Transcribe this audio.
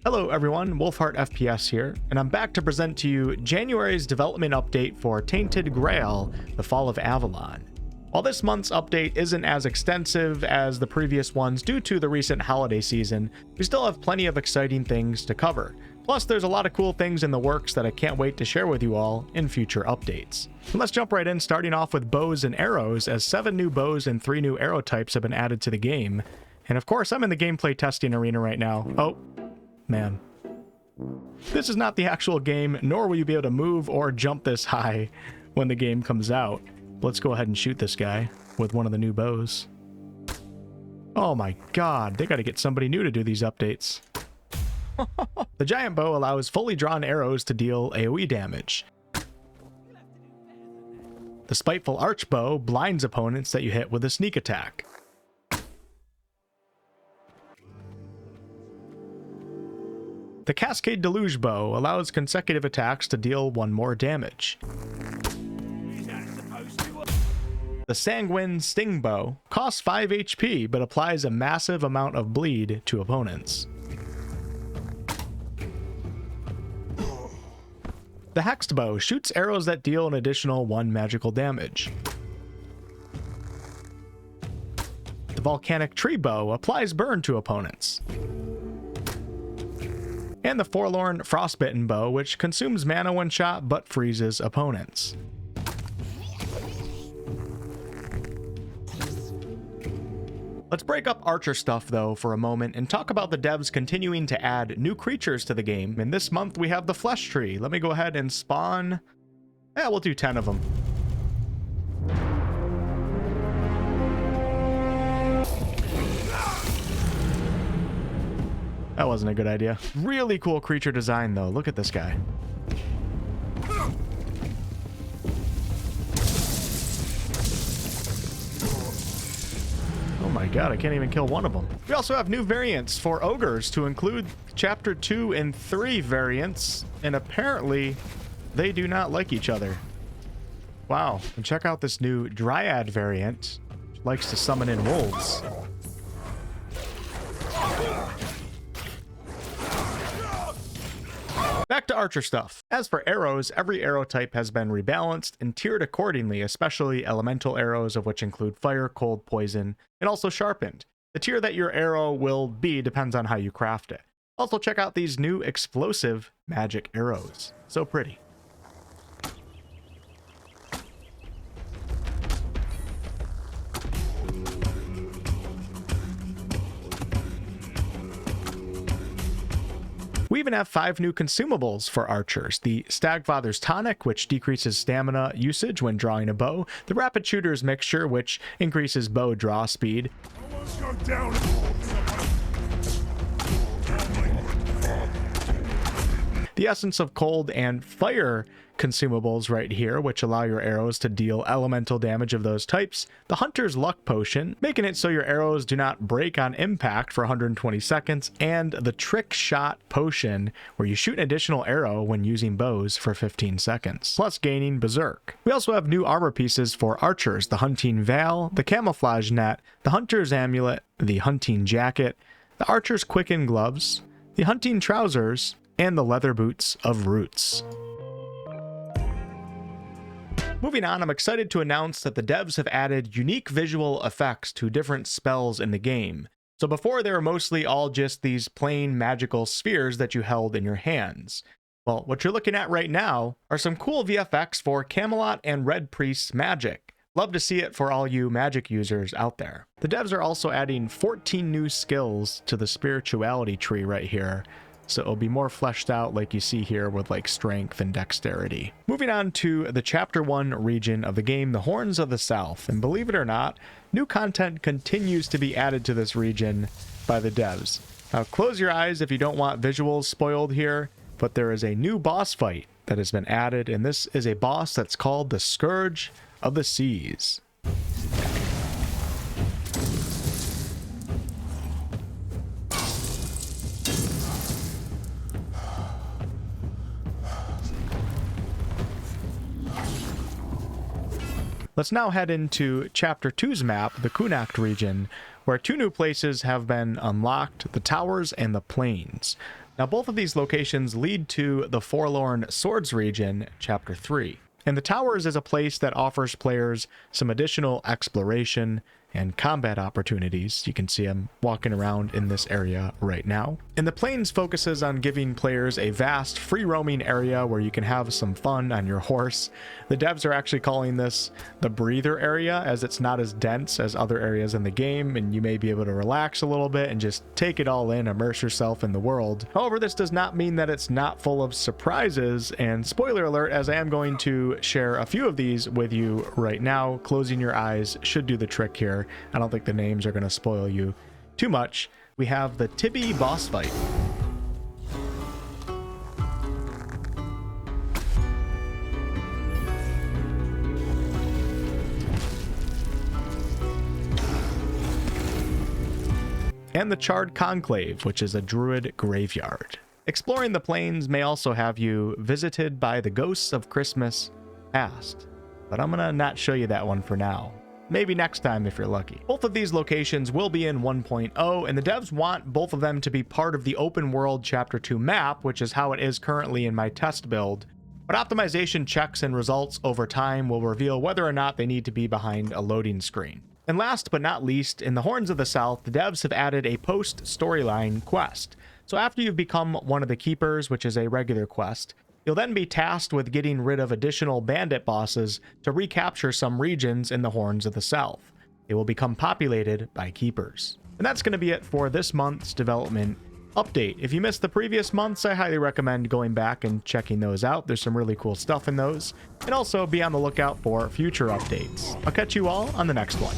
Hello everyone, WolfheartFPS here, and I'm back to present to you January's development update for Tainted Grail, the Fall of Avalon. While this month's update isn't as extensive as the previous ones due to the recent holiday season, we still have plenty of exciting things to cover. Plus, there's a lot of cool things in the works that I can't wait to share with you all in future updates. Let's jump right in, starting off with bows and arrows, as 7 new bows and 3 new arrow types have been added to the game. And of course, I'm in the gameplay testing arena right now. Oh, man. This is not the actual game, nor will you be able to move or jump this high when the game comes out. Let's go ahead and shoot this guy with one of the new bows. Oh my god, they gotta get somebody new to do these updates. The giant bow allows fully drawn arrows to deal AoE damage. The spiteful arch bow blinds opponents that you hit with a sneak attack. The Cascade Deluge bow allows consecutive attacks to deal 1 more damage. The Sanguine Sting bow costs 5 HP but applies a massive amount of bleed to opponents. The Hexed bow shoots arrows that deal an additional 1 magical damage. The Volcanic Tree bow applies burn to opponents. And the Forlorn Frostbitten bow, which consumes mana when shot but freezes opponents. Let's break up archer stuff though for a moment and talk about the devs continuing to add new creatures to the game. And this month we have the Flesh Tree. Let me go ahead and spawn. Yeah, we'll do 10 of them. That wasn't a good idea. Really cool creature design though. Look at this guy. Oh my god, I can't even kill one of them. We also have new variants for ogres to include chapter 2 and 3 variants, and apparently they do not like each other. Wow, and check out this new dryad variant, which likes to summon in wolves. Back to archer stuff. As for arrows, every arrow type has been rebalanced and tiered accordingly, especially elemental arrows, of which include fire, cold, poison, and also sharpened. The tier that your arrow will be depends on how you craft it. Also check out these new explosive magic arrows. So pretty. We even have 5 new consumables for archers. The Stagfather's Tonic, which decreases stamina usage when drawing a bow. The Rapid Shooter's Mixture, which increases bow draw speed. The Essence of Cold and Fire consumables right here, which allow your arrows to deal elemental damage of those types. The Hunter's Luck Potion, making it so your arrows do not break on impact for 120 seconds. And the Trick Shot Potion, where you shoot an additional arrow when using bows for 15 seconds, plus gaining Berserk. We also have new armor pieces for archers: the Hunting Veil, the Camouflage Net, the Hunter's Amulet, the Hunting Jacket, the Archer's Quicken Gloves, the Hunting Trousers, and the Leather Boots of Roots. Moving on, I'm excited to announce that the devs have added unique visual effects to different spells in the game. So before, they were mostly all just these plain magical spheres that you held in your hands. Well, what you're looking at right now are some cool VFX for Camelot and Red Priest's magic. Love to see it for all you magic users out there. The devs are also adding 14 new skills to the spirituality tree right here, so it'll be more fleshed out like you see here with like strength and dexterity. Moving on to the chapter 1 region of the game, the Horns of the South. And believe it or not, new content continues to be added to this region by the devs. Now close your eyes if you don't want visuals spoiled here, but there is a new boss fight that has been added, and this is a boss that's called the Scourge of the Seas. Let's now head into Chapter 2's map, the Kunacht region, where 2 new places have been unlocked, the Towers and the Plains. Now, both of these locations lead to the Forlorn Swords region, Chapter 3. And the Towers is a place that offers players some additional exploration and combat opportunities. You can see I'm walking around in this area right now. And the Plains focuses on giving players a vast free roaming area where you can have some fun on your horse. The devs are actually calling this the breather area, as it's not as dense as other areas in the game, and you may be able to relax a little bit and just take it all in, immerse yourself in the world. However, this does not mean that it's not full of surprises, and spoiler alert, as I am going to share a few of these with you right now. Closing your eyes should do the trick here. I don't think the names are going to spoil you too much. We have the Tibby boss fight. And the Charred Conclave, which is a druid graveyard. Exploring the Plains may also have you visited by the ghosts of Christmas past, but I'm gonna not show you that one for now. Maybe next time if you're lucky. Both of these locations will be in 1.0, and the devs want both of them to be part of the open world Chapter 2 map, which is how it is currently in my test build. But optimization checks and results over time will reveal whether or not they need to be behind a loading screen. And last but not least, in the Horns of the South, the devs have added a post-storyline quest. So after you've become one of the keepers, which is a regular quest, you'll then be tasked with getting rid of additional bandit bosses to recapture some regions in the Horns of the South. They will become populated by keepers. And that's going to be it for this month's development update. If you missed the previous months, I highly recommend going back and checking those out. There's some really cool stuff in those. And also be on the lookout for future updates. I'll catch you all on the next one.